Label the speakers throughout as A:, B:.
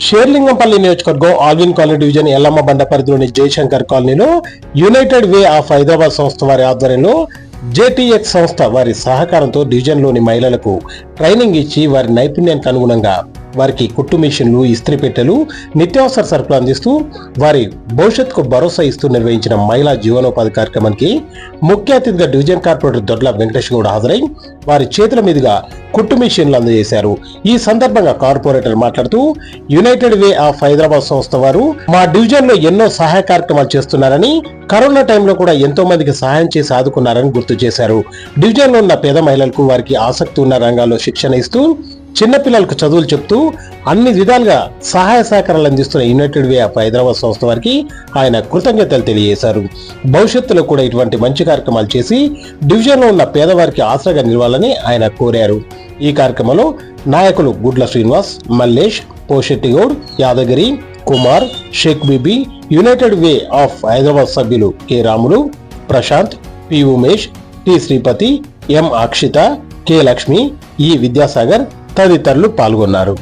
A: షేర్లింగంపల్లి నియోజకవర్గం Alvin colony division Yellamma బండ పరిధిలోని జయశంకర్ కాలనీలో యునైటెడ్ వే ఆఫ్ హైదరాబాద్ సంస్థ వారి ఆధ్వర్యంలో జేటీఎక్స్ సంస్థ వారి సహకారంతో డివిజన్లోని మహిళలకు ట్రైనింగ్ ఇచ్చి వారి నైపుణ్యానికి అనుగుణంగా వారికి కుట్టు మిషన్లు, ఇస్త్రీ పెట్టెలు, నిత్యావసర సరుకులు అందిస్తూ వారి భవిష్యత్తుకు భరోసా ఇస్తూ నిర్వహించిన మహిళా జీవనోపాధి కార్యక్రమానికి ముఖ్య అతిథిగా డివిజన్ కార్పొరేటర్ దొడ్ల వెంకటేష్ గౌడ్ హాజరై వారి చేతుల మీదుగా కుట్టు మిషన్లు అందజేశారు. ఈ సందర్భంగా కార్పొరేటర్ మాట్లాడుతూ యునైటెడ్ వే ఆఫ్ హైదరాబాద్ సంస్థ వారు మా డివిజన్ లో ఎన్నో సహాయ కార్యక్రమాలు చేస్తున్నారని, కరోనా టైంలో కూడా ఎంతో మందికి సహాయం చేసి ఆదుకున్నారని గుర్తు చేశారు. డివిజన్ లో ఉన్న పేద మహిళలకు వారికి ఆసక్తి ఉన్న రంగాల్లో శిక్షణ ఇస్తూ చిన్నపిల్లలకు చదువులు చెప్తూ అన్ని విధాలుగా సహాయ సహకారాలు అందిస్తున్న యునైటెడ్ వే ఆఫ్ హైదరాబాద్ సంస్థ వారికి ఆయన కృతజ్ఞతలు తెలియజేశారు. భవిష్యత్తులో కూడా ఇటువంటి మంచి కార్యక్రమాలు చేసి డివిజన్లో ఉన్న పేదవారికి ఆసరాగా నిలవాలని ఆయన కోరారు. ఈ కార్యక్రమంలో నాయకులు Gudla Srinivas, Mallesh, Poshetti Goud, Yadagiri, Kumar, Sheikh Bibi, United Way of Hyderabad సభ్యులు K Ramulu, Prashanth, P Umesh, T Sripathi, M Akshitha, K Lakshmi, E Vidyasagar తదితరులు పాల్గొన్నారు.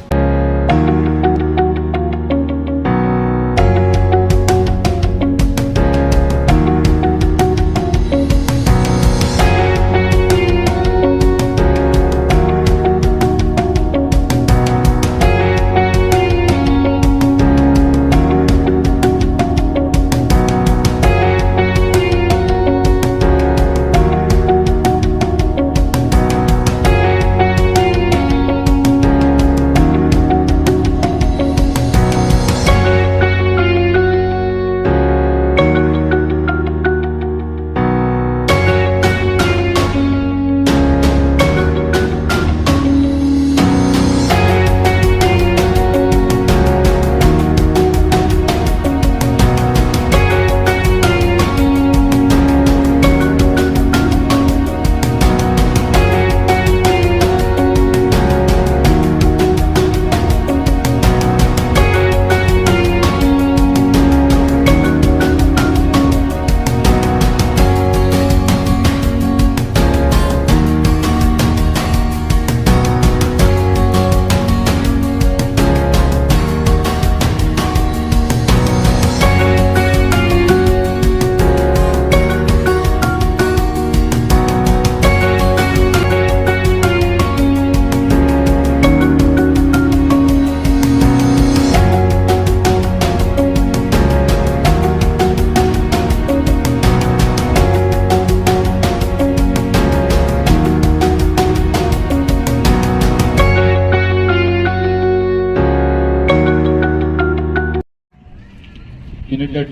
B: యునైటెడ్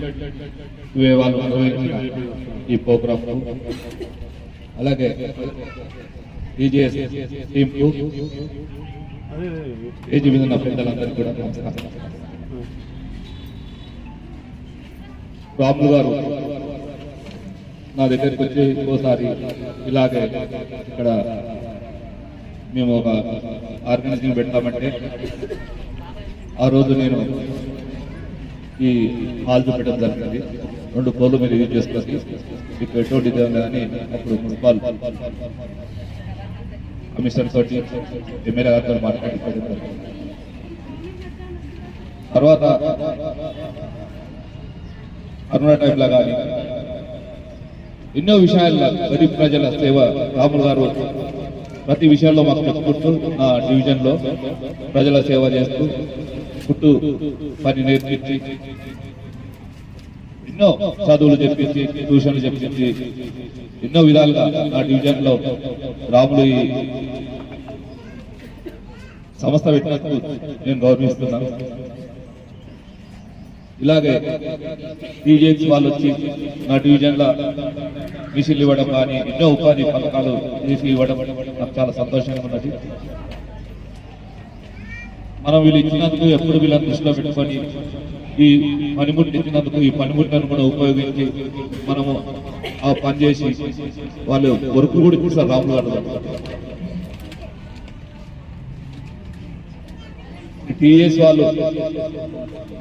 B: వే వాళ్ళు ఈ ప్రోగ్రామ్, అలాగే టీజీఎస్ టీంకు, ఏజీ మీద ఉన్న పెద్దలందరికీ కూడా నమస్కారం. రాములు గారు నా దగ్గరికి వచ్చి ఓసారి ఇలాగే ఇక్కడ మేము ఒక ఆర్గనైజింగ్ పెడతామంటే ఆ రోజు నేను ఈ హాల్ చూపెట్టడం జరిగింది. 2 ఫ్లోర్లు మీరు యూజ్ చేసుకొని మీకు ఎటువంటి కానీ అప్పుడు మున్సిపల్ కమిషనర్ తోటి, ఎమ్మెల్యే గారితో మాట్లాడుకోవడం జరిగింది. తర్వాత కరోనా టైంలో కానీ ఎన్నో విషయాల్లో గరీబ్ ప్రజల సేవ రాములు గారు ప్రతి విషయంలో మాకు చెప్పుకుంటూ నా డివిజన్లో ప్రజల సేవ చేస్తూ కుట్టు పని నేర్పించి ఎన్నో చదువులు చెప్పించి, ట్యూషన్లు చెప్పించి ఎన్నో విధాలుగా నా డివిజన్లో రాములు ఈ సంస్థ పెట్టినందుకు నేను గౌరవిస్తున్నాను. ఇలాగే టీజీఎక్స్ వాళ్ళు వచ్చి నా డివిజన్లో మిషన్లు ఇవ్వడం కానీ ఎన్నో ఉపాధి పథకాలు చేసి ఇవ్వడం నాకు చాలా సంతోషంగా ఉన్నది. మనం వీళ్ళు ఇచ్చినందుకు ఎప్పుడు వీళ్ళని దృష్టిలో పెట్టుకొని ఈ పనిముట్లు ఇచ్చినందుకు ఈ పనిముట్లను కూడా ఉపయోగించి మనము ఆ పని చేసి వాళ్ళు వర్క్ కూడా ఇస్తారు. రాములు గారు టీఎస్ వాళ్ళు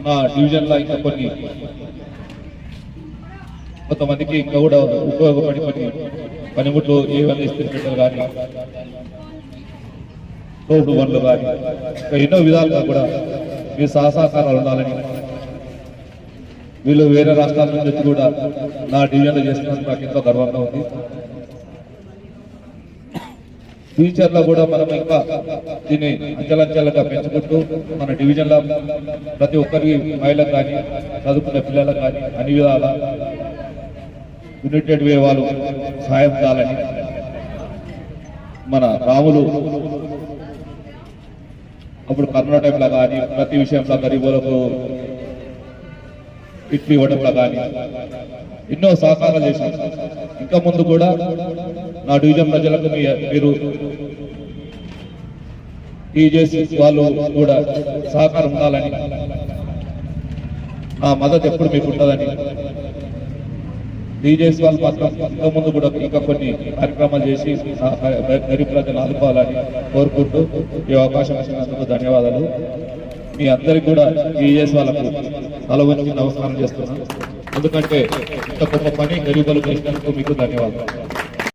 B: నా డివిజన్లో ఇంకా కొన్ని కొంతమందికి ఇంకా కూడా ఉపయోగపడి పనిముట్లు ఏవైనా ఇస్త్రీ పెట్టెలు కానీ, తోడు బండ్లు కానీ, ఎన్నో విధాలుగా కూడా మీ సహసహకారాలు ఉండాలని, వీళ్ళు వేరే రాష్ట్రాల నుంచి వచ్చి కూడా నా డివిజన్లో చేసినందుకు నాకు ఎంతో గర్వంగా ఉంది. ఫ్యూచర్లో కూడా మనం ఇంకా దీన్ని అంచెలంచెలుగా పెంచుకుంటూ మన డివిజన్లో ప్రతి ఒక్కరికి మహిళలకు కానీ చదువుకునే పిల్లలకు కానీ అన్ని విధాల యునైటెడ్ వే వాళ్ళు సహాయం కావాలని, మన రాములు అప్పుడు కరోనా టైంలో కానీ ప్రతి విషయంలో గరీబులకు ఇట్లు ఇవ్వడంలో కానీ ఎన్నో సహకారాలు చేశారు. ఇంకా ముందు కూడా నా డివిజన్ ప్రజలకు మీరు టీజేసీ వాళ్ళు కూడా సహకారం ఉండాలని, నా మద్దతు ఎప్పుడు మీకు ఉంటుందని, టీజేసీ వాళ్ళు మాత్రం ఇంకా ముందు కూడా ఇంకా కొన్ని కార్యక్రమాలు చేసి గరీబ్ ప్రజలు ఆదుకోవాలని కోరుకుంటూ ఈ అవకాశం ఇచ్చినందుకు ధన్యవాదాలు. మీ అందరికీ కూడా టీజేసీ వాళ్ళకు తల వంచి నమస్కారం చేస్తున్నాను. ఎందుకంటే ఇంత గొప్ప పని గరీబులకు చేసినందుకు మీకు ధన్యవాదాలు.